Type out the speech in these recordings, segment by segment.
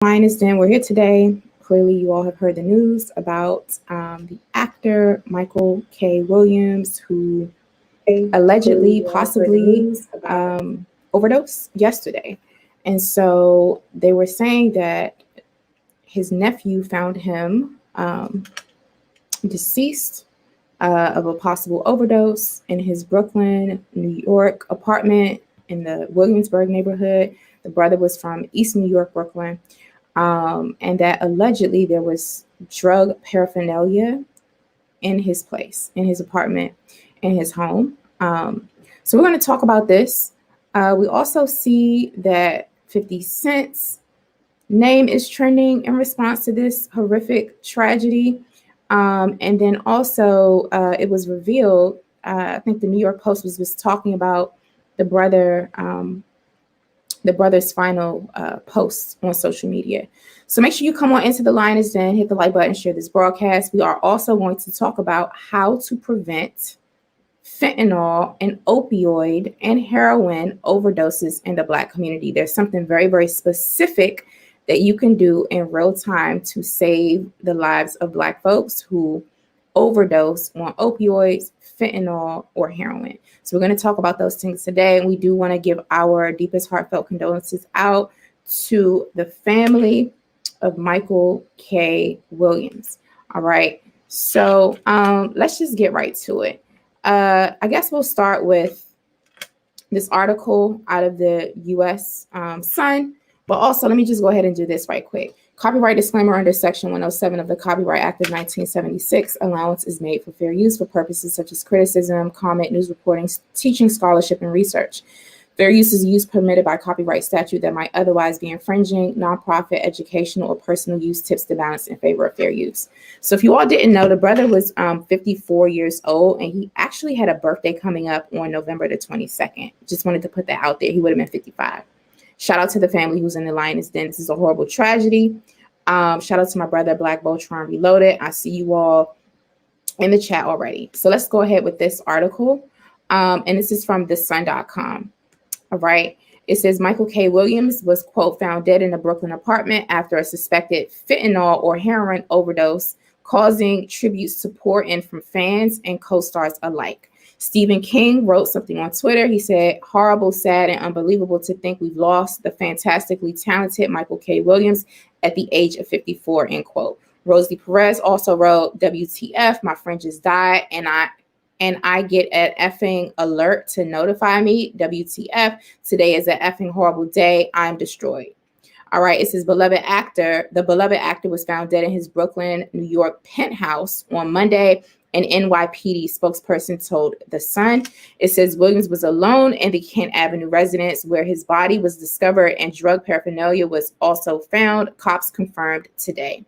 Lioness Den. We're here today. Clearly, you all have heard the news about the actor Michael K. Williams, who allegedly, possibly overdosed yesterday. And so they were saying that his nephew found him deceased of a possible overdose in his Brooklyn, New York apartment in the Williamsburg neighborhood. The brother was from East New York, Brooklyn. And that allegedly there was drug paraphernalia in his place, in his apartment, in his home. So we're going to talk about this. We also see that 50 Cent's name is trending in response to this horrific tragedy. And then also it was revealed, I think the New York Post was talking about the brother's final post on social media. So make sure you come on into the Lioness Den, hit the like button, share this broadcast. We are also going to talk about how to prevent fentanyl and opioid and heroin overdoses in the Black community. There's something very, very specific that you can do in real time to save the lives of Black folks who overdose on opioids, fentanyl, or heroin. So we're going to talk about those things today. And we do want to give our deepest heartfelt condolences out to the family of Michael K. Williams. All right. So let's just get right to it. I guess we'll start with this article out of the U.S. Sun. But also, let me just go ahead and do this right quick. Copyright disclaimer under Section 107 of the Copyright Act of 1976. Allowance is made for fair use for purposes such as criticism, comment, news reporting, teaching, scholarship, and research. Fair use is use permitted by copyright statute that might otherwise be infringing. Nonprofit, educational, or personal use tips the balance in favor of fair use. So if you all didn't know, the brother was 54 years old, and he actually had a birthday coming up on November the 22nd. Just wanted to put that out there. He would have been 55. Shout out to the family who's in the Lioness Den. This is a horrible tragedy. Shout out to my brother, Black Voltron Reloaded. I see you all in the chat already. So let's go ahead with this article. And this is from thesun.com. All right. It says Michael K. Williams was, quote, found dead in a Brooklyn apartment after a suspected fentanyl or heroin overdose, causing tributes to pour in from fans and co-stars alike. Stephen King wrote something on Twitter. He said, horrible, sad, and unbelievable to think we've lost the fantastically talented Michael K. Williams at the age of 54, end quote. Rosie Perez also wrote, WTF, my friend just died, and I get an effing alert to notify me. WTF, today is an effing horrible day. I'm destroyed. All right, it says the beloved actor was found dead in his Brooklyn, New York penthouse on Monday. An NYPD spokesperson told The Sun. It says Williams was alone in the Kent Avenue residence where his body was discovered and drug paraphernalia was also found. Cops confirmed today.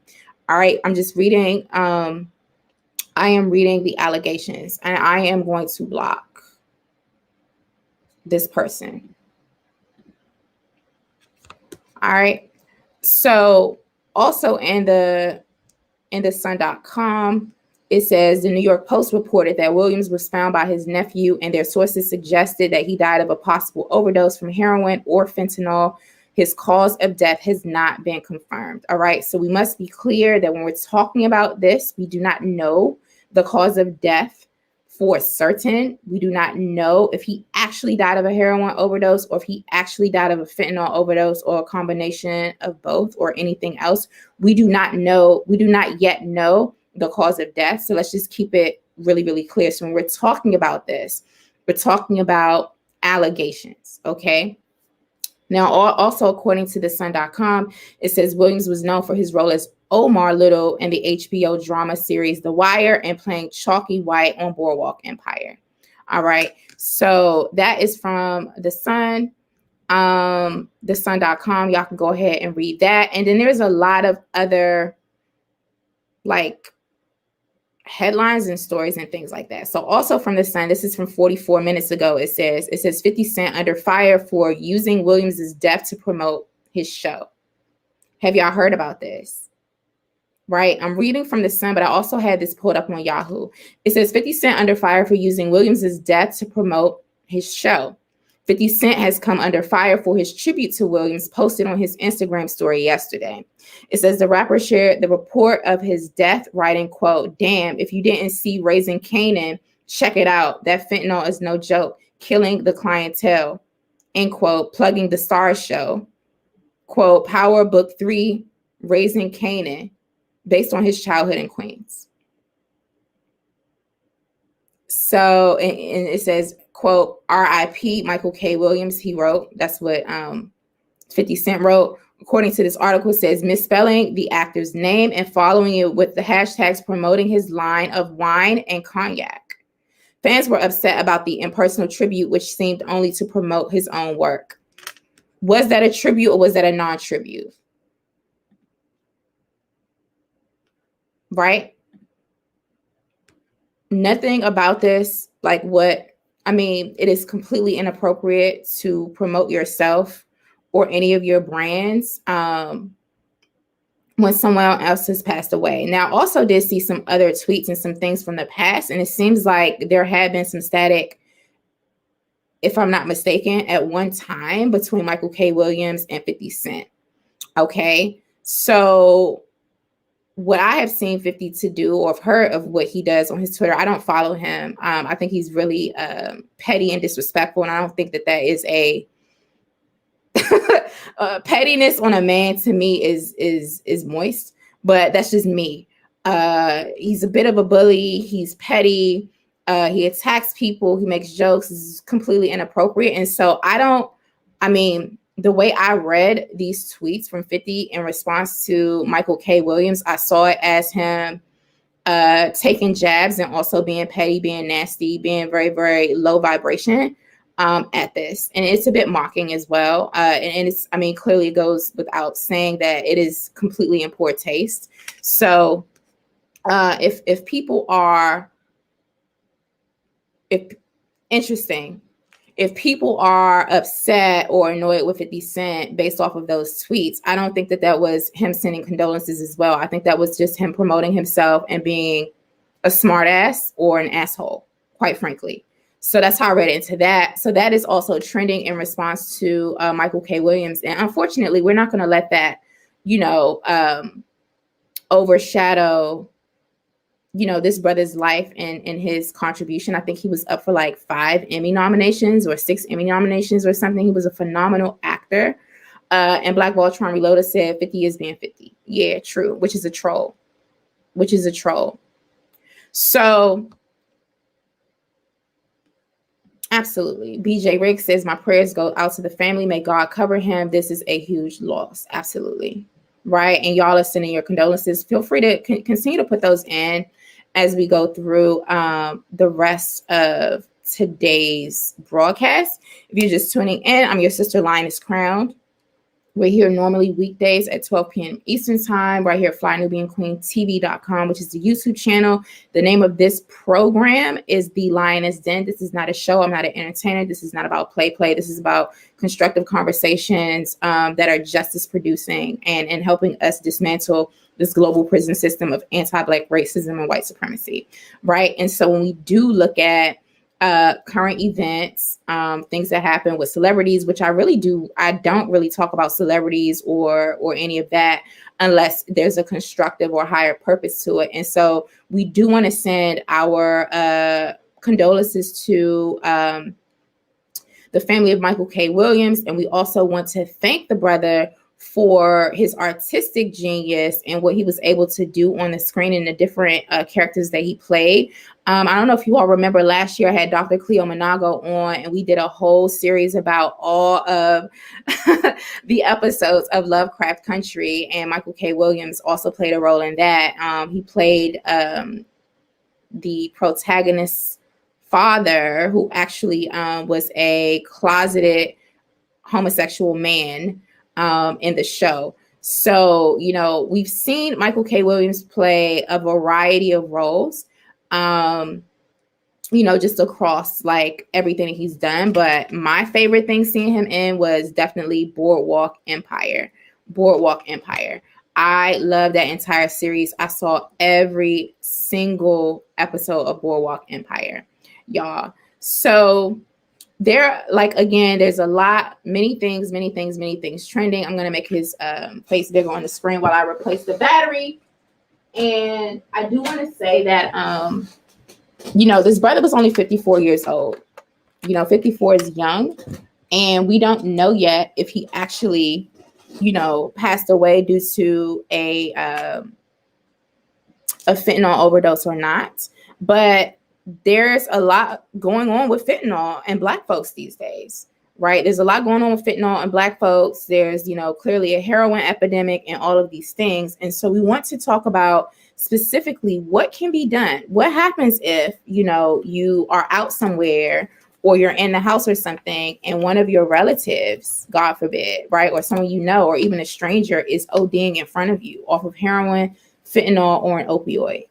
All right, I'm just reading. I am reading the allegations, and I am going to block this person. All right. So also in the sun.com, it says the New York Post reported that Williams was found by his nephew, and their sources suggested that he died of a possible overdose from heroin or fentanyl. His cause of death has not been confirmed. All right. So we must be clear that when we're talking about this, we do not know the cause of death for certain. We do not know if he actually died of a heroin overdose or if he actually died of a fentanyl overdose or a combination of both or anything else. We do not know. We do not yet know the cause of death. So let's just keep it really, really clear. So when we're talking about this, we're talking about allegations. Okay. Now, also according to thesun.com, it says Williams was known for his role as Omar Little in the HBO drama series The Wire and playing Chalky White on Boardwalk Empire. All right. So that is from The Sun, thesun.com. Y'all can go ahead and read that. And then there's a lot of other like headlines and stories and things like that. So also from The Sun, this is from 44 minutes ago. It says 50 Cent under fire for using Williams's death to promote his show. Have y'all heard about this? Right. I'm reading from The Sun, but I also had this pulled up on Yahoo. It says 50 Cent under fire for using Williams's death to promote his show. 50 Cent has come under fire for his tribute to Williams posted on his Instagram story yesterday. It says the rapper shared the report of his death, writing, quote, "Damn, if you didn't see Raising Canaan, check it out. That fentanyl is no joke, killing the clientele," end quote, plugging the Stars show. Quote, Power Book 3, Raising Canaan, based on his childhood in Queens. So, and it says, quote, "R.I.P. Michael K. Williams," he wrote. That's what 50 Cent wrote. According to this article, it says misspelling the actor's name and following it with the hashtags promoting his line of wine and cognac. Fans were upset about the impersonal tribute, which seemed only to promote his own work. Was that a tribute or was that a non-tribute? Right? Nothing about this, it is completely inappropriate to promote yourself or any of your brands when someone else has passed away. Now, I also did see some other tweets and some things from the past, and it seems like there had been some static, if I'm not mistaken, at one time between Michael K. Williams and 50 Cent. Okay, so what I have seen 50 to do or have heard of what he does on his Twitter, I don't follow him. I think he's really petty and disrespectful, and I don't think that is a pettiness on a man. To me is moist, but that's just me. He's a bit of a bully. He's petty. He attacks people. He makes jokes. Is completely inappropriate. And so the way I read these tweets from 50 in response to Michael K. Williams, I saw it as him taking jabs and also being petty, being nasty, being very, very low vibration at this. And it's a bit mocking as well. And it's, clearly it goes without saying that it is completely in poor taste. So if people are, if people are upset or annoyed with 50 Cent based off of those tweets, I don't think that was him sending condolences as well. I think that was just him promoting himself and being a smartass or an asshole, quite frankly. So that's how I read into that. So that is also trending in response to Michael K. Williams. And unfortunately, we're not going to let that, overshadow this brother's life and his contribution. I think he was up for like 5 Emmy nominations or 6 Emmy nominations or something. He was a phenomenal actor. And Black Voltron Reloaded said 50 is being 50. Yeah, true. Which is a troll. So absolutely. BJ Rick says, my prayers go out to the family. May God cover him. This is a huge loss. Absolutely. Right. And y'all are sending your condolences. Feel free to continue to put those in as we go through the rest of today's broadcast. If you're just tuning in, I'm your sister Lioness Crowned. We're here normally weekdays at 12 p.m. Eastern time, right here at FlyNubianQueenTV.com, which is the YouTube channel. The name of this program is The Lioness Den. This is not a show. I'm not an entertainer. This is not about play. This is about constructive conversations that are justice producing and helping us dismantle this global prison system of anti-Black racism and white supremacy, right? And so when we do look at current events, things that happen with celebrities, which I don't really talk about celebrities or any of that unless there's a constructive or higher purpose to it. And so we do want to send our condolences to the family of Michael K. Williams. And we also want to thank the brother for his artistic genius and what he was able to do on the screen and the different characters that he played. I don't know if you all remember last year I had Dr. Cleo Monago on and we did a whole series about all of the episodes of Lovecraft Country, and Michael K. Williams also played a role in that. He played the protagonist's father, who actually was a closeted homosexual man in the show. So, we've seen Michael K. Williams play a variety of roles, just across like everything that he's done. But my favorite thing seeing him in was definitely Boardwalk Empire. I love that entire series. I saw every single episode of Boardwalk Empire, y'all. So there, like, again, there's a lot, many things trending. I'm going to make his face bigger on the screen while I replace the battery. And I do want to say that, this brother was only 54 years old. 54 is young. And we don't know yet if he actually, passed away due to a fentanyl overdose or not. But there's a lot going on with fentanyl and Black folks these days, right? There's a lot going on with fentanyl and Black folks. There's, clearly a heroin epidemic and all of these things. And so we want to talk about specifically what can be done. What happens if, you are out somewhere or you're in the house or something and one of your relatives, God forbid, right, or someone or even a stranger is ODing in front of you off of heroin, fentanyl, or an opioid,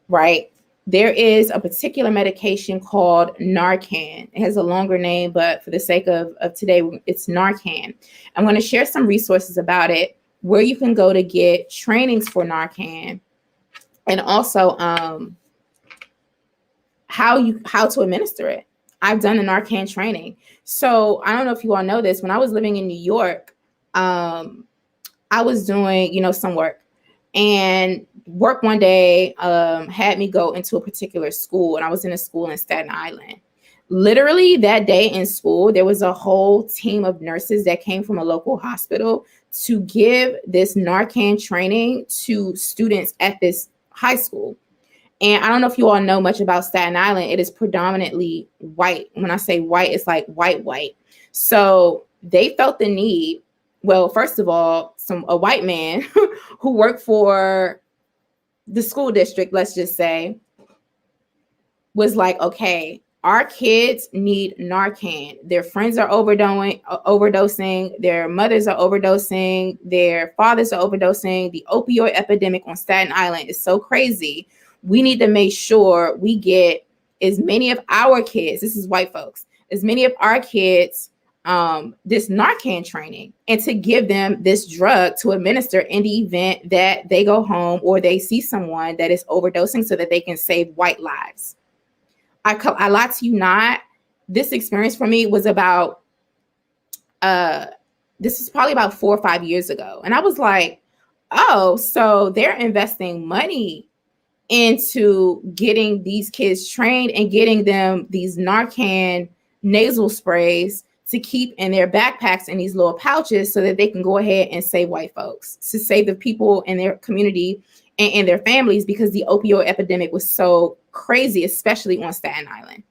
right? There is a particular medication called Narcan. It has a longer name, but for the sake of today, it's Narcan. I'm going to share some resources about it, where you can go to get trainings for Narcan, and also how to administer it. I've done the Narcan training. So I don't know if you all know this. When I was living in New York, I was doing, some work. And work one day had me go into a particular school. And I was in a school in Staten Island. Literally that day in school, there was a whole team of nurses that came from a local hospital to give this Narcan training to students at this high school. And I don't know if you all know much about Staten Island. It is predominantly white. When I say white, it's like white. So they felt the need. Well, first of all, a white man who worked for the school district, let's just say, was like, okay, our kids need Narcan. Their friends are overdosing. Their mothers are overdosing. Their fathers are overdosing. The opioid epidemic on Staten Island is so crazy. We need to make sure we get as many of our kids, this is white folks, as many of our kids this Narcan training, and to give them this drug to administer in the event that they go home or they see someone that is overdosing, so that they can save white lives. I lie to you not. This experience for me was about, this is probably about 4 or 5 years ago. And I was like, oh, so they're investing money into getting these kids trained and getting them these Narcan nasal sprays to keep in their backpacks in these little pouches so that they can go ahead and save white folks, to save the people in their community and their families, because the opioid epidemic was so crazy, especially on Staten Island.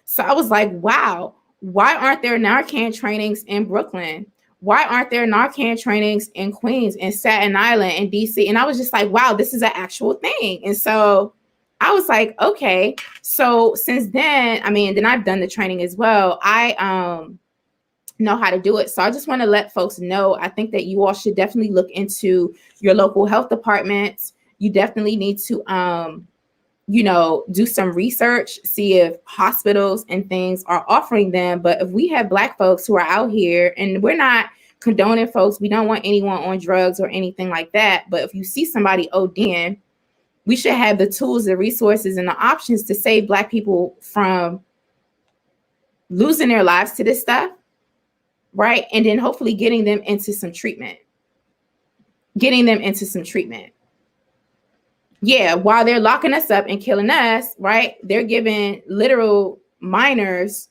So I was like, wow, why aren't there Narcan trainings in Brooklyn? Why aren't there Narcan trainings in Queens, in Staten Island, in DC? And I was just like, wow, this is an actual thing. And so I was like, okay. So since then, then I've done the training as well. I know how to do it. So I just want to let folks know, I think that you all should definitely look into your local health departments. You definitely need to, do some research, see if hospitals and things are offering them. But if we have Black folks who are out here, and we're not condoning folks, we don't want anyone on drugs or anything like that. But if you see somebody ODing, we should have the tools, the resources, and the options to save Black people from losing their lives to this stuff, right? And then hopefully getting them into some treatment. Yeah, while they're locking us up and killing us, right? They're giving literal minors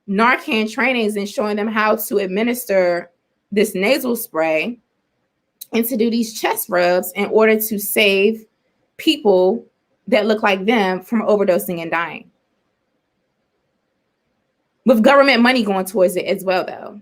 Narcan trainings and showing them how to administer this nasal spray and to do these chest rubs in order to save people that look like them from overdosing and dying. With government money going towards it as well, though,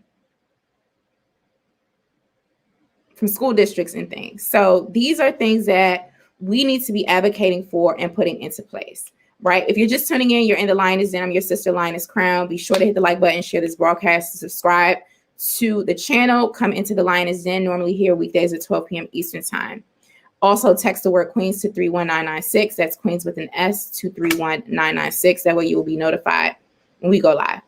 from school districts and things. So these are things that we need to be advocating for and putting into place, right? If you're just tuning in, you're in the Lioness Den. I'm your sister, Lioness Crown. Be sure to hit the like button, share this broadcast, subscribe to the channel. Come into the Lioness Den, normally here weekdays at 12 p.m. Eastern time. Also, text the word Queens to 31996. That's Queens with an S to 31996. That way you will be notified when we go live.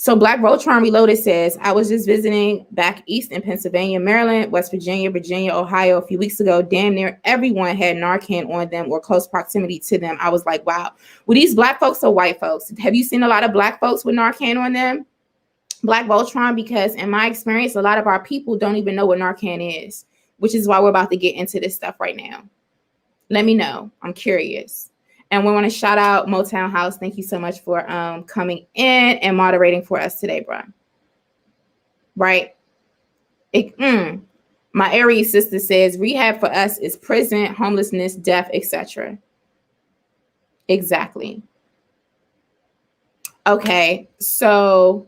So Black Voltron Reloaded says, I was just visiting back east in Pennsylvania, Maryland, West Virginia, Virginia, Ohio a few weeks ago. Damn near everyone had Narcan on them or close proximity to them. I was like, wow. Were these Black folks or white folks? Have you seen a lot of Black folks with Narcan on them? Black Voltron, because in my experience, a lot of our people don't even know what Narcan is, which is why we're about to get into this stuff right now. Let me know. I'm curious. And we want to shout out Motown House. Thank you so much for coming in and moderating for us today, bro. Right? My Aries sister says rehab for us is prison, homelessness, death, etc. Exactly. Okay, so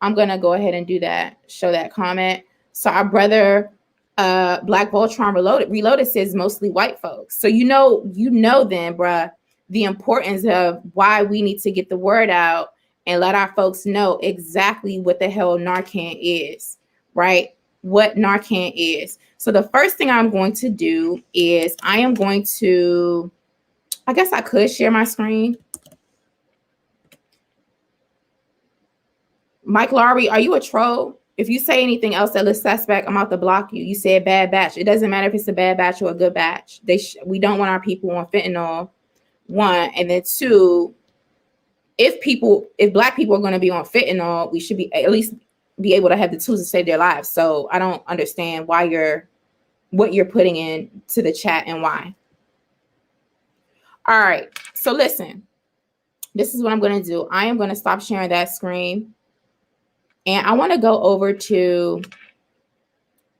I'm gonna go ahead and do that. Show that comment. So our brother, Black Voltron Reloaded says mostly white folks. So you know then, bruh, the importance of why we need to get the word out and let our folks know exactly what the hell Narcan is, right? What Narcan is. So the first thing I'm going to do is I am going to, I guess I could share my screen. Mike Laurie, are you a troll? If you say anything else that looks suspect, I'm out to block you. You said bad batch. It doesn't matter if it's a bad batch or a good batch. We don't want our people on fentanyl. One, and then two, if Black people are going to be on fentanyl, we should be at least be able to have the tools to save their lives. So I don't understand what you're putting in to the chat and why. All right. So listen, this is what I'm going to do. I am going to stop sharing that screen. And I want to go over to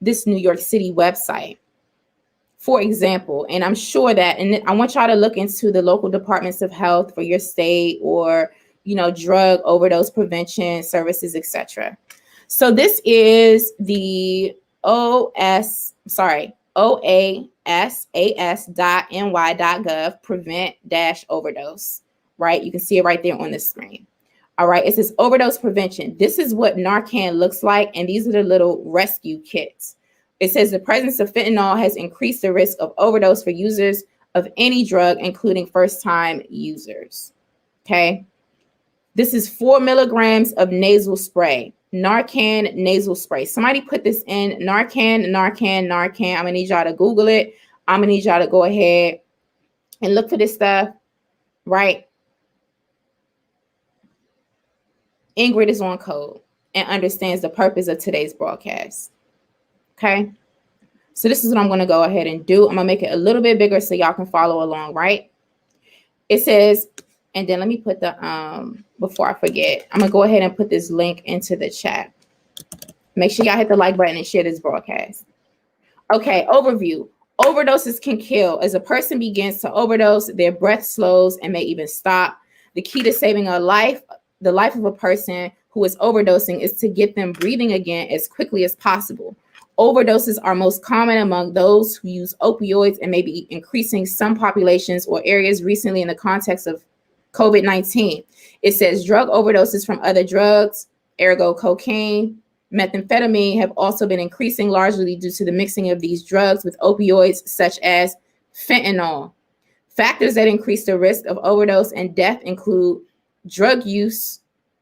this New York City website, for example, and I'm sure that, and I want y'all to look into the local departments of health for your state or, drug overdose prevention services, etc. So this is the oasas.ny.gov prevent-overdose, right? You can see it right there on the screen. All right, it says overdose prevention. This is what Narcan looks like, and these are the little rescue kits. It says the presence of fentanyl has increased the risk of overdose for users of any drug, including first-time users. Okay. This is 4 milligrams of nasal spray. Narcan nasal spray. Somebody put this in. Narcan. I'm going to need y'all to Google it. I'm going to need y'all to go ahead and look for this stuff. Right. Ingrid is on code and understands the purpose of today's broadcast. Okay, so this is what I'm going to go ahead and do. I'm going to make it a little bit bigger so y'all can follow along, right? It says, and then let me put the, before I forget, I'm going to go ahead and put this link into the chat. Make sure y'all hit the like button and share this broadcast. Okay, overview. Overdoses can kill. As a person begins to overdose, their breath slows and may even stop. The key to saving a life, the life of a person who is overdosing, is to get them breathing again as quickly as possible. Overdoses are most common among those who use opioids and may be increasing some populations or areas recently in the context of COVID-19. It says drug overdoses from other drugs, ergo cocaine, methamphetamine, have also been increasing largely due to the mixing of these drugs with opioids such as fentanyl. Factors that increase the risk of overdose and death include drug use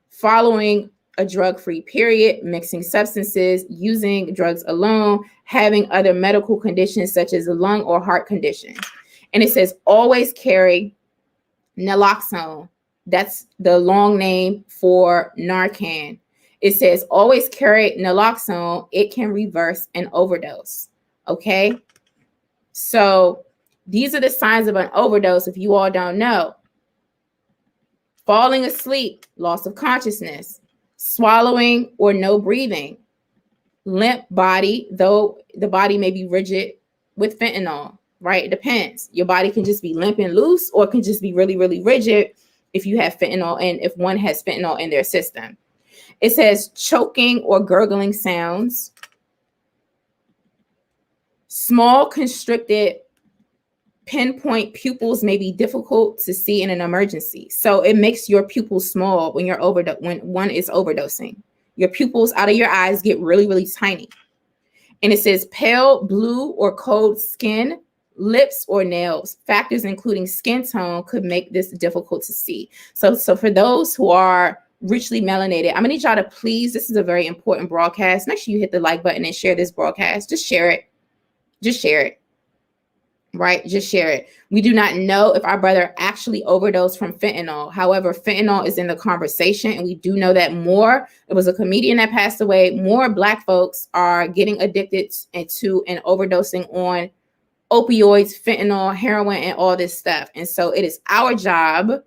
following a drug-free period, mixing substances, using drugs alone, having other medical conditions such as a lung or heart condition. And it says always carry naloxone. That's the long name for Narcan. It says always carry naloxone. It can reverse an overdose. Okay. So these are the signs of an overdose if you all don't know. Falling asleep, loss of consciousness, swallowing or no breathing, limp body, though the body may be rigid with fentanyl, right? It depends. Your body can just be limp and loose, or it can just be really, really rigid if you have fentanyl and if one has fentanyl in their system. It says choking or gurgling sounds, small constricted pinpoint pupils may be difficult to see in an emergency. So it makes your pupils small when when one is overdosing. Your pupils out of your eyes get really, really tiny. And it says pale, blue, or cold skin, lips, or nails. Factors including skin tone could make this difficult to see. So for those who are richly melanated. I'm gonna need y'all to please, this is a very important broadcast. Make sure you hit the like button and share this broadcast. Just share it. Just share it. Right? Just share it. We do not know if our brother actually overdosed from fentanyl. However, fentanyl is in the conversation, and we do know that more, it was a comedian that passed away, more Black folks are getting addicted to and overdosing on opioids, fentanyl, heroin, and all this stuff. And so it is our job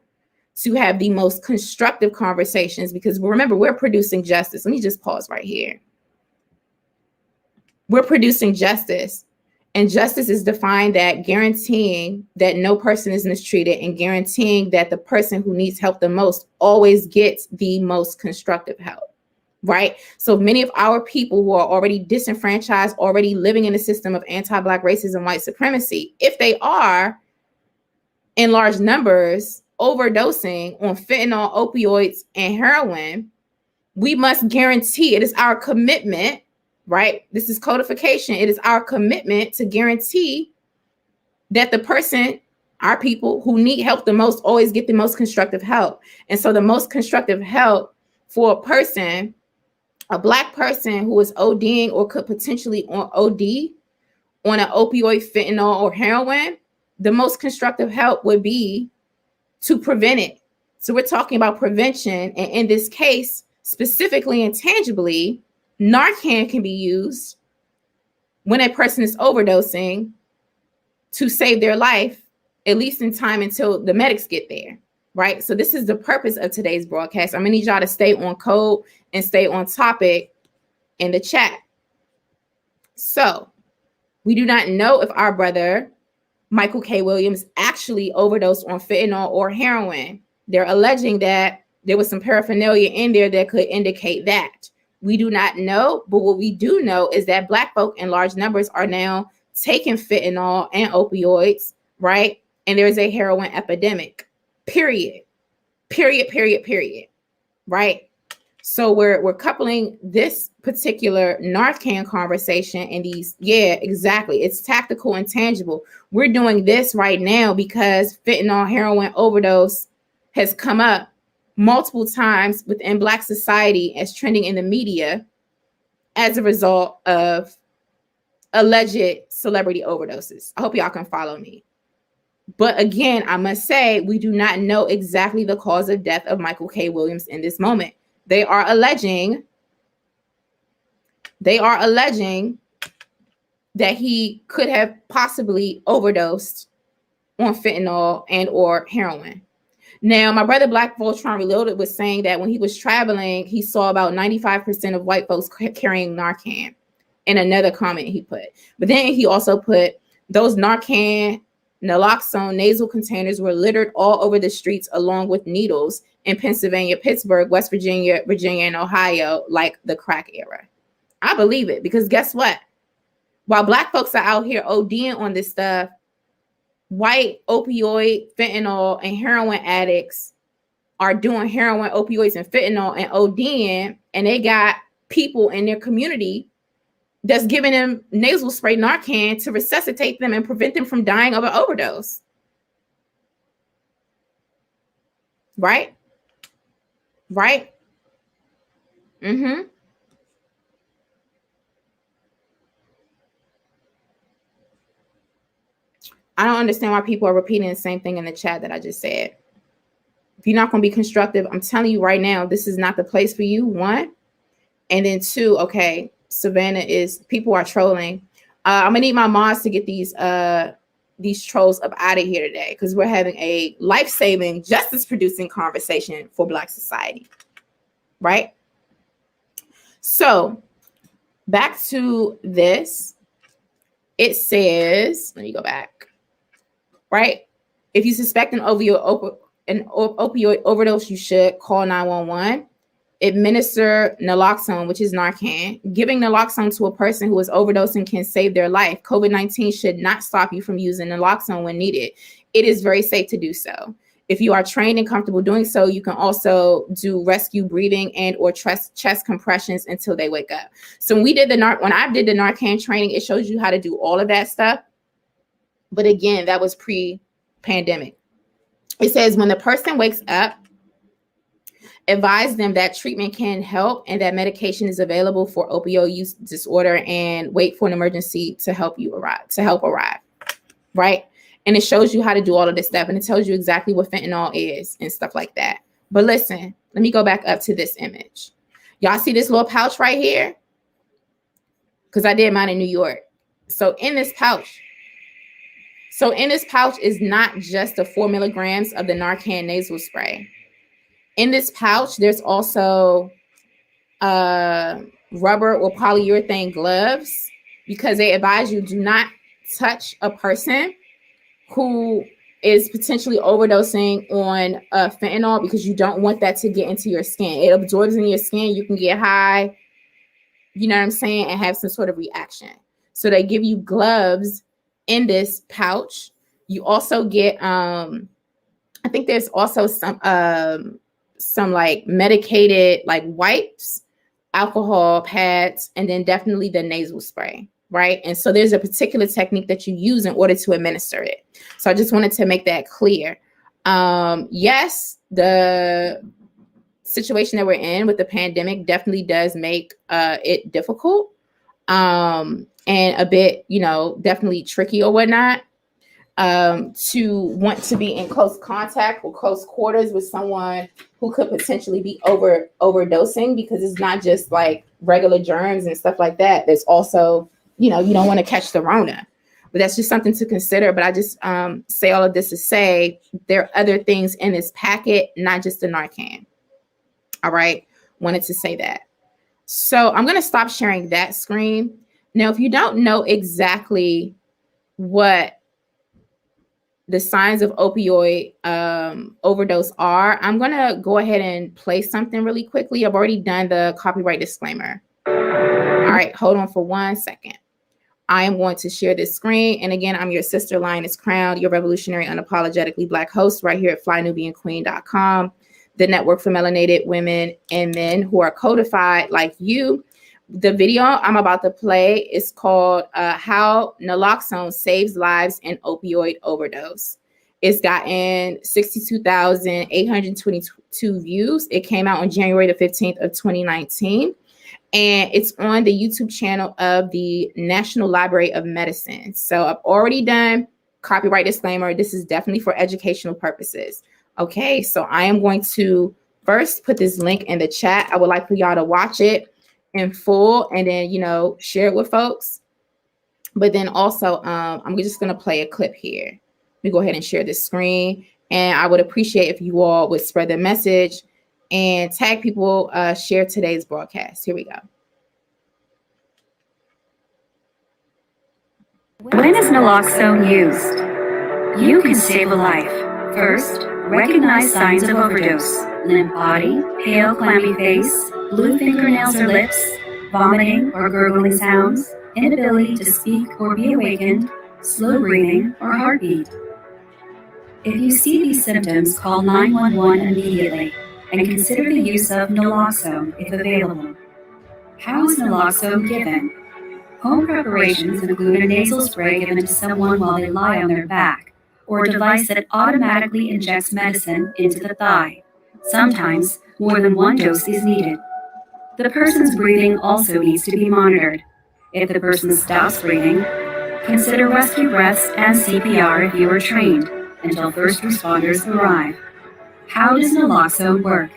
to have the most constructive conversations, because remember, we're producing justice. Let me just pause right here. We're producing justice. And justice is defined that guaranteeing that no person is mistreated and guaranteeing that the person who needs help the most always gets the most constructive help, right? So many of our people who are already disenfranchised, already living in a system of anti-Black racism, white supremacy, if they are in large numbers overdosing on fentanyl, opioids, and heroin, we must guarantee, it is our commitment, right? This is codification. It is our commitment to guarantee that the person, our people who need help the most, always get the most constructive help. And so the most constructive help for a person, a Black person who is ODing or could potentially OD on an opioid, fentanyl, or heroin, the most constructive help would be to prevent it. So we're talking about prevention. And in this case, specifically and tangibly, Narcan can be used when a person is overdosing to save their life, at least in time until the medics get there, right? So this is the purpose of today's broadcast. I'm gonna need y'all to stay on code and stay on topic in the chat. So we do not know if our brother, Michael K. Williams, actually overdosed on fentanyl or heroin. They're alleging that there was some paraphernalia in there that could indicate that. We do not know, but what we do know is that Black folk in large numbers are now taking fentanyl and opioids, right? And there's a heroin epidemic, period, right? So we're coupling this particular Narcan conversation and these, yeah, exactly. It's tactical and tangible. We're doing this right now because fentanyl, heroin overdose has come up multiple times within Black society as trending in the media as a result of alleged celebrity overdoses. I hope y'all can follow me. But again, I must say, we do not know exactly the cause of death of Michael K. Williams in this moment. They are alleging that he could have possibly overdosed on fentanyl and or heroin. Now, my brother Black Voltron Reloaded was saying that when he was traveling, he saw about 95% of white folks carrying Narcan in another comment he put. But then he also put those Narcan, naloxone nasal containers were littered all over the streets along with needles in Pennsylvania, Pittsburgh, West Virginia, and Ohio, like the crack era. I believe it, because guess what? While Black folks are out here ODing on this stuff, white opioid, fentanyl, and heroin addicts are doing heroin, opioids, and fentanyl and ODing, and they got people in their community that's giving them nasal spray Narcan to resuscitate them and prevent them from dying of an overdose. Right? Right? Mm-hmm. I don't understand why people are repeating the same thing in the chat that I just said. If you're not going to be constructive, I'm telling you right now, this is not the place for you, one. And then two, okay, Savannah is, people are trolling. I'm going to need my mods to get these trolls up out of here today, because we're having a life-saving, justice-producing conversation for Black society, right? So back to this. It says, let me go back. Right? If you suspect an opioid overdose, you should call 911. Administer naloxone, which is Narcan. Giving naloxone to a person who is overdosing can save their life. COVID-19 should not stop you from using naloxone when needed. It is very safe to do so. If you are trained and comfortable doing so, you can also do rescue breathing and or chest compressions until they wake up. So when I did the Narcan training, it shows you how to do all of that stuff. But again, that was pre-pandemic. It says when the person wakes up Advise them that treatment can help and that medication is available for opioid use disorder, and wait for an emergency to help arrive. Right? And it shows you how to do all of this stuff, and it tells you exactly what fentanyl is and stuff like that. But listen, let me go back up to this image. Y'all see this little pouch right here? Because I did mine in New York. So in this pouch is not just the 4 milligrams of the Narcan nasal spray. In this pouch, there's also rubber or polyurethane gloves, because they advise you do not touch a person who is potentially overdosing on fentanyl, because you don't want that to get into your skin. It absorbs in your skin. You can get high, you know what I'm saying, and have some sort of reaction. So they give you gloves in this pouch. You also get, I think there's also some like medicated like wipes, alcohol pads, and then definitely the nasal spray, right? And so there's a particular technique that you use in order to administer it. So I just wanted to make that clear. Yes, the situation that we're in with the pandemic definitely does make it difficult and a bit, definitely tricky or whatnot, to want to be in close contact or close quarters with someone who could potentially be overdosing, because it's not just like regular germs and stuff like that. There's also, you don't want to catch the Rona, but that's just something to consider. But I just say all of this to say there are other things in this packet, not just the Narcan. All right. Wanted to say that. So I'm going to stop sharing that screen. Now, if you don't know exactly what the signs of opioid overdose are, I'm going to go ahead and play something really quickly. I've already done the copyright disclaimer. All right, hold on for 1 second. I am going to share this screen. And again, I'm your sister, Lioness Crown, your revolutionary, unapologetically Black host right here at flynubianqueen.com, the network for melanated women and men who are codified like you. The video I'm about to play is called How Naloxone Saves Lives in Opioid Overdose. It's gotten 62,822 views. It came out on January the 15th of 2019. And it's on the YouTube channel of the National Library of Medicine. So I've already done copyright disclaimer. This is definitely for educational purposes. Okay, so I am going to first put this link in the chat. I would like for y'all to watch it in full and then, share it with folks. But then also, I'm just going to play a clip here. Let me go ahead and share this screen. And I would appreciate if you all would spread the message and tag people, share today's broadcast. Here we go. When is naloxone used? You can save a life. First, recognize signs of overdose: limp body, pale, clammy face, blue fingernails or lips, vomiting or gurgling sounds, inability to speak or be awakened, slow breathing, or heartbeat. If you see these symptoms, call 911 immediately and consider the use of naloxone if available. How is naloxone given? Home preparations include a nasal spray given to someone while they lie on their back, or a device that automatically injects medicine into the thigh. Sometimes, more than one dose is needed. The person's breathing also needs to be monitored. If the person stops breathing, consider rescue breaths and CPR if you are trained, until first responders arrive. How does naloxone work?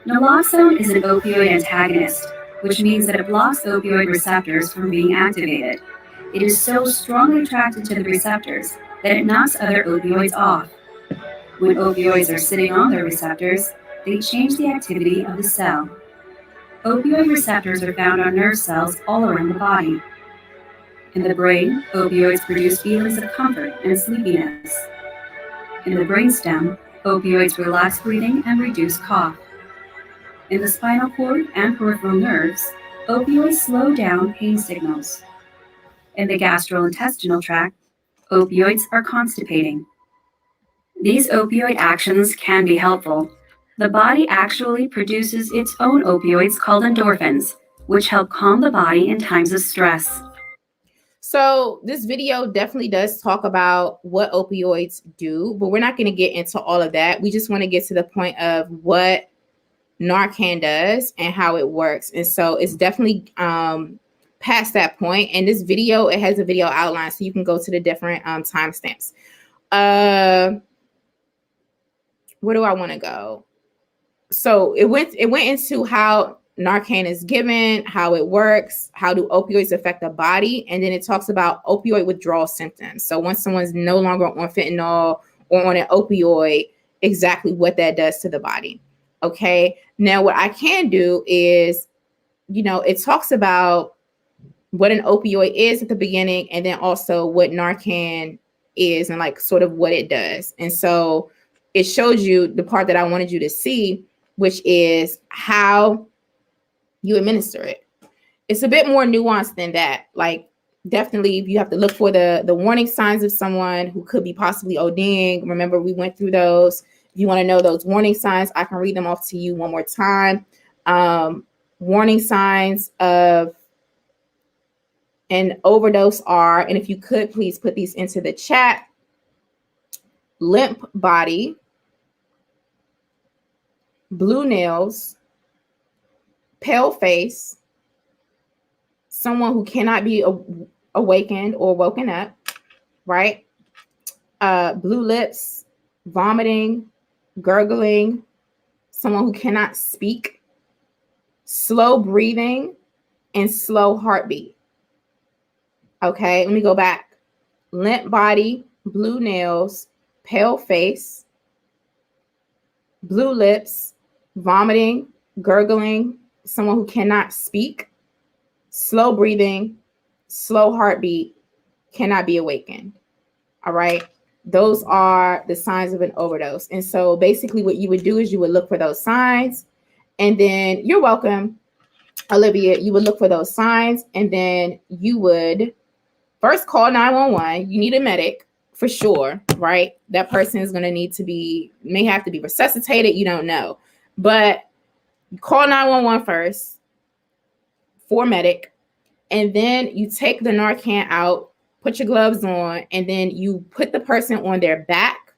Naloxone is an opioid antagonist, which means that it blocks opioid receptors from being activated. It is so strongly attracted to the receptors that it knocks other opioids off. When opioids are sitting on their receptors, they change the activity of the cell. Opioid receptors are found on nerve cells all around the body. In the brain, opioids produce feelings of comfort and sleepiness. In the brainstem, opioids relax breathing and reduce cough. In the spinal cord and peripheral nerves, opioids slow down pain signals. In the gastrointestinal tract, opioids are constipating. These opioid actions can be helpful. The body actually produces its own opioids called endorphins, which help calm the body in times of stress. So this video definitely does talk about what opioids do, but we're not going to get into all of that. We just want to get to the point of what Narcan does and how it works. And so it's definitely past that point. And this video, it has a video outline, so you can go to the different timestamps. Where do I want to go? So it went into how Narcan is given, how it works, how do opioids affect the body, and then it talks about opioid withdrawal symptoms. So once someone's no longer on fentanyl or on an opioid, exactly what that does to the body. Okay. Now, what I can do is, it talks about what an opioid is at the beginning, and then also what Narcan is and like sort of what it does. And so it shows you the part that I wanted you to see, which is how you administer it. It's a bit more nuanced than that. Like, definitely, you have to look for the warning signs of someone who could be possibly ODing. Remember, we went through those. If you want to know those warning signs, I can read them off to you one more time. Warning signs of an overdose are, and if you could, please put these into the chat: limp body, blue nails, pale face, someone who cannot be awakened or woken up, right? Blue lips, vomiting, gurgling, someone who cannot speak, slow breathing, and slow heartbeat. Okay, let me go back. Limp body, blue nails, pale face, blue lips, vomiting, gurgling, someone who cannot speak, slow breathing, slow heartbeat, cannot be awakened. All right. Those are the signs of an overdose. And so basically what you would do is you would look for those signs, and then you're welcome, Olivia. You would look for those signs, and then you would first call 911. You need a medic for sure, right? That person is going to may have to be resuscitated. You don't know, but call 911 first for medic. And then you take the Narcan out, put your gloves on, and then you put the person on their back.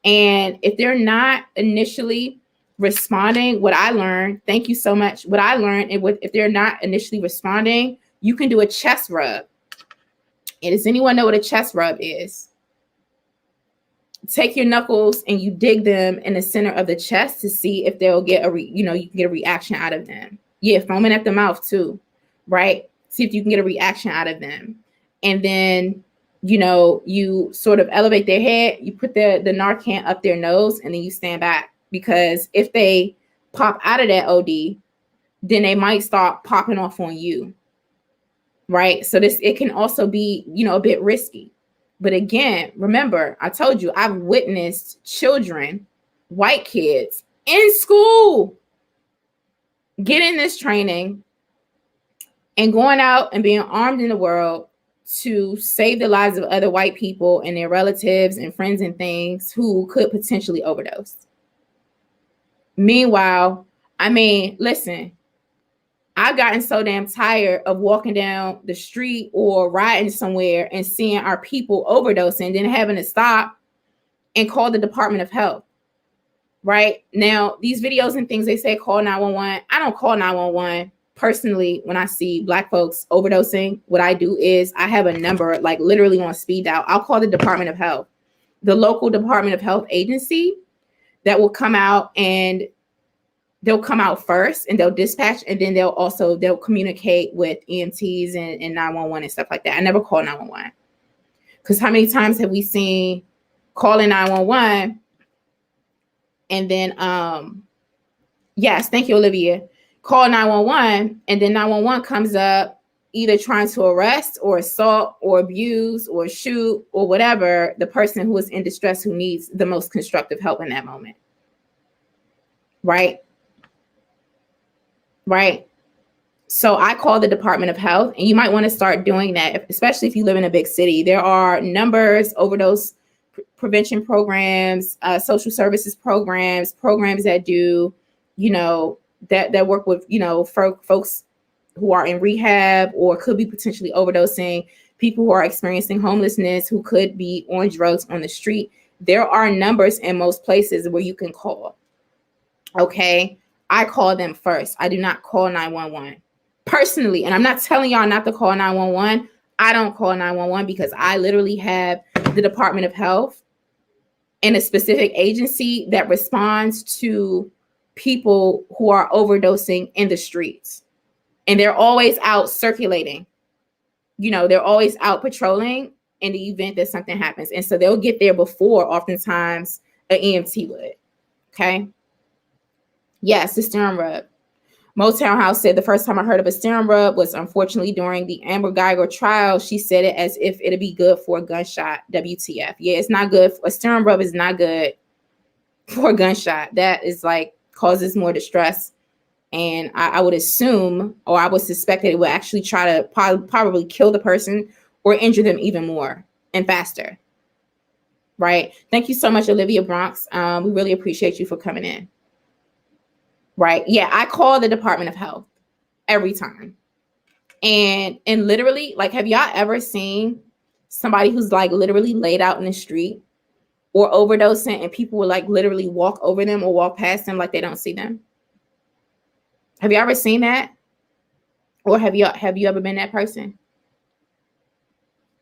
And if they're not initially responding, what I learned, thank you so much. What I learned, if they're not initially responding, you can do a chest rub. And does anyone know what a chest rub is? Take your knuckles and you dig them in the center of the chest to see if they'll get you can get a reaction out of them. Yeah, foaming at the mouth too, right? See if you can get a reaction out of them. And then, you sort of elevate their head, you put the Narcan up their nose, and then you stand back. Because if they pop out of that OD, then they might start popping off on you, right? So it can also be, a bit risky. But again, remember, I told you, I've witnessed children, white kids in school, getting this training and going out and being armed in the world to save the lives of other white people and their relatives and friends and things who could potentially overdose. Meanwhile, listen, I've gotten so damn tired of walking down the street or riding somewhere and seeing our people overdosing, then having to stop and call the Department of Health. Right now, these videos and things, they say call 911. I don't call 911 personally. When I see Black folks overdosing, what I do is I have a number like literally on speed dial. I'll call the Department of Health, the local Department of Health agency that will come out, and they'll come out first and they'll dispatch, and then they'll communicate with EMTs and 911 and stuff like that. I never call 911 because how many times have we seen calling 911 and then yes, thank you, Olivia. Call 911 and then 911 comes up either trying to arrest or assault or abuse or shoot or whatever the person who is in distress, who needs the most constructive help in that moment. Right? So I call the Department of Health, and you might want to start doing that, especially if you live in a big city. There are numbers, overdose prevention programs, social services programs that do, that work with, folks who are in rehab or could be potentially overdosing, people who are experiencing homelessness, who could be on drugs on the street. There are numbers in most places where you can call. Okay. I call them first. I do not call 911 personally. And I'm not telling y'all not to call 911. I don't call 911 because I literally have the Department of Health and a specific agency that responds to people who are overdosing in the streets. And they're always out circulating. You know, they're always out patrolling in the event that something happens. And so they'll get there before oftentimes an EMT would. Okay. Yes, the steering rub. Motown House said the first time I heard of a steering rub was unfortunately during the Amber Geiger trial. She said it as if it'd be good for a gunshot. WTF. Yeah, it's not good. A steering rub is not good for a gunshot. That is like causes more distress. And I would assume, or I would suspect that it would actually try to probably kill the person or injure them even more and faster. Right. Thank you so much, Olivia Bronx. We really appreciate you for coming in. Right. Yeah, I call the Department of Health every time. And literally, like, have y'all ever seen somebody who's like literally laid out in the street or overdosing and people will like literally walk over them or walk past them like they don't see them? Have you ever seen that? Or have you ever been that person?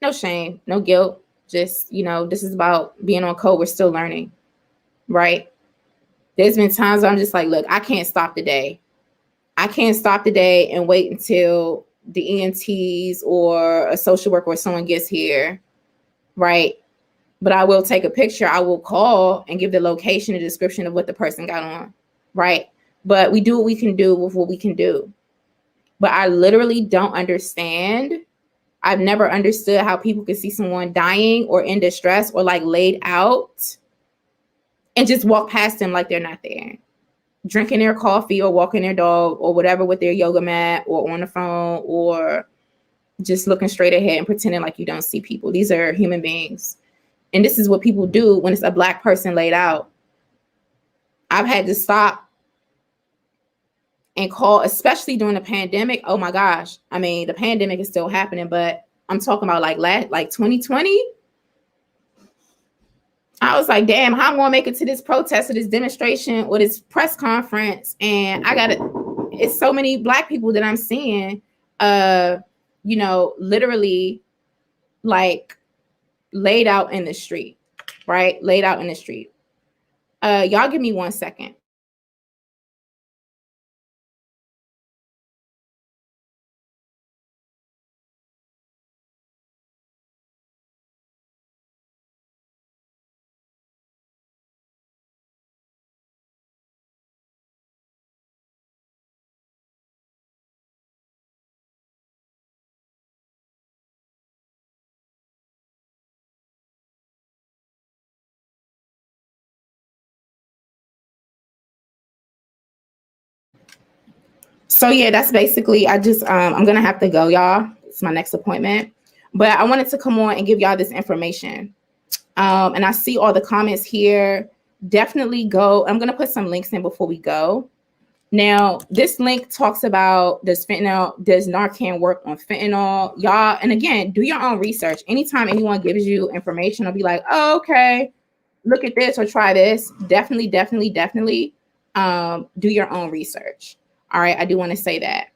No shame, no guilt. Just, you know, this is about being on code. We're still learning, right? There's been times where I'm just like, look, I can't stop the day. I can't stop the day and wait until the EMTs or a social worker or someone gets here, right? But I will take a picture. I will call and give the location, a description of what the person got on, right? But we do what we can do with what we can do. But I literally don't understand. I've never understood how people can see someone dying or in distress or like laid out and just walk past them like they're not there, drinking their coffee or walking their dog or whatever with their yoga mat or on the phone or just looking straight ahead and pretending like you don't see people. These are human beings. And this is what people do when it's a Black person laid out. I've had to stop and call, especially during the pandemic. Oh my gosh. I mean, the pandemic is still happening, but I'm talking about like 2020. I was like, damn, how am I gonna make it to this protest or this demonstration or this press conference? And it's so many Black people that I'm seeing, you know, literally like laid out in the street, right? Laid out in the street. Y'all give me 1 second. So yeah, that's basically, I'm going to have to go, y'all. It's my next appointment. But I wanted to come on and give y'all this information. And I see all the comments here. Definitely go. I'm going to put some links in before we go. Now, this link talks about does Narcan work on fentanyl? Y'all, and again, do your own research. Anytime anyone gives you information, I'll be like, oh, okay, look at this or try this. Definitely do your own research. All right, I do want to say that.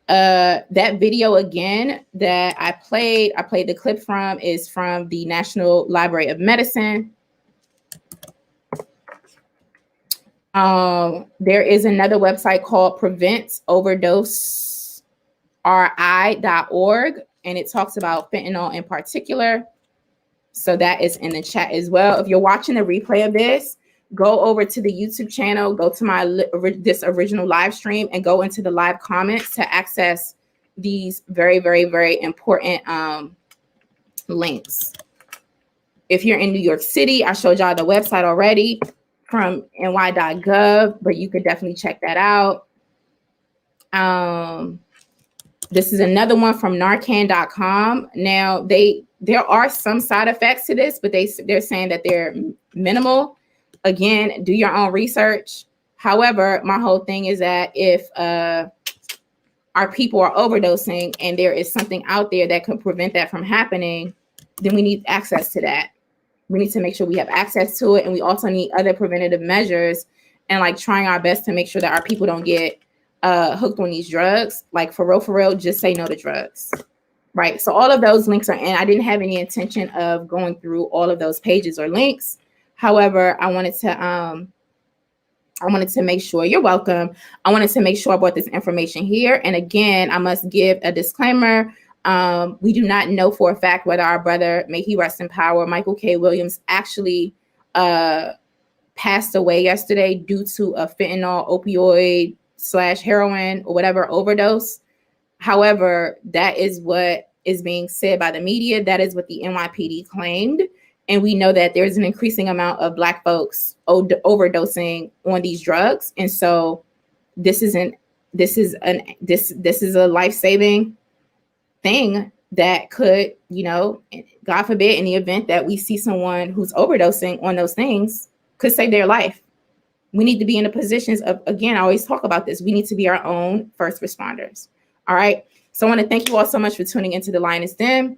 That video again that I played the clip from is from the National Library of Medicine. There is another website called PreventOverdoseRI.org, and it talks about fentanyl in particular. So that is in the chat as well. If you're watching the replay of this, go over to the YouTube channel, go to this original live stream and go into the live comments to access these very, very, very important links. If you're in New York City, I showed y'all the website already from ny.gov, but you could definitely check that out. This is another one from Narcan.com. Now, there are some side effects to this, but they're saying that they're minimal. Again, do your own research. However, my whole thing is that if our people are overdosing and there is something out there that could prevent that from happening, then we need access to that. We need to make sure we have access to it. And we also need other preventative measures and like trying our best to make sure that our people don't get hooked on these drugs. Like for real, just say no to drugs. Right. So all of those links are in. I didn't have any intention of going through all of those pages or links. However, I wanted to make sure you're welcome. I wanted to make sure I brought this information here. And again, I must give a disclaimer. We do not know for a fact whether our brother, may he rest in power, Michael K. Williams, actually passed away yesterday due to a fentanyl opioid / heroin or whatever overdose. However, that is what is being said by the media. That is what the NYPD claimed. And we know that there's an increasing amount of Black folks overdosing on these drugs. And so this is a life-saving thing that could, God forbid, in the event that we see someone who's overdosing on those things, could save their life. We need to be in the positions of, again, I always talk about this. We need to be our own first responders. All right. So I want to thank you all so much for tuning into the Lioness Den.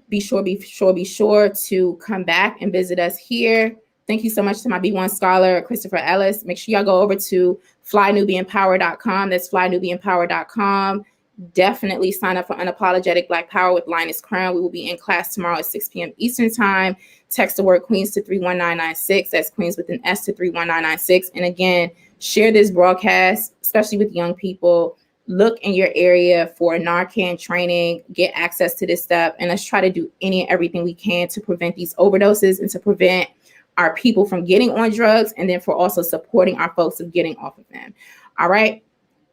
Be sure to come back and visit us here. Thank you so much to my B1 scholar, Christopher Ellis. Make sure y'all go over to flynubianpower.com. That's flynubianpower.com. Definitely sign up for Unapologetic Black Power with Lioness Crown. We will be in class tomorrow at 6 p.m. Eastern Time. Text the word Queens to 31996. That's Queens with an S to 31996. And again, share this broadcast, especially with young people. Look in your area for Narcan training, get access to this stuff, and let's try to do any and everything we can to prevent these overdoses and to prevent our people from getting on drugs, and then for also supporting our folks of getting off of them. All right.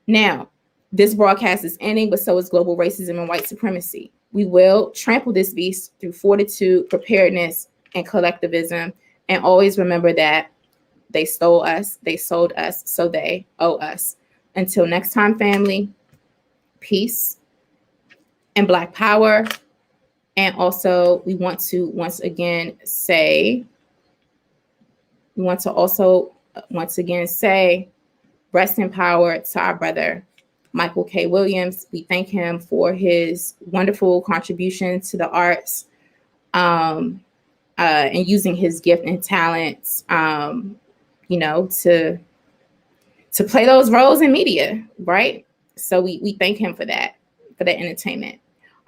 Now, this broadcast is ending, but so is global racism and white supremacy. We will trample this beast through fortitude, preparedness, and collectivism. And always remember that they stole us, they sold us, so they owe us. Until next time, family, peace and Black power. And also, we want to once again say, rest in power to our brother, Michael K. Williams. We thank him for his wonderful contribution to the arts and using his gift and talents, to play those roles in media, right? So we thank him for that entertainment.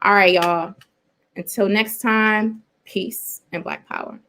All right, y'all. Until next time, peace and Black power.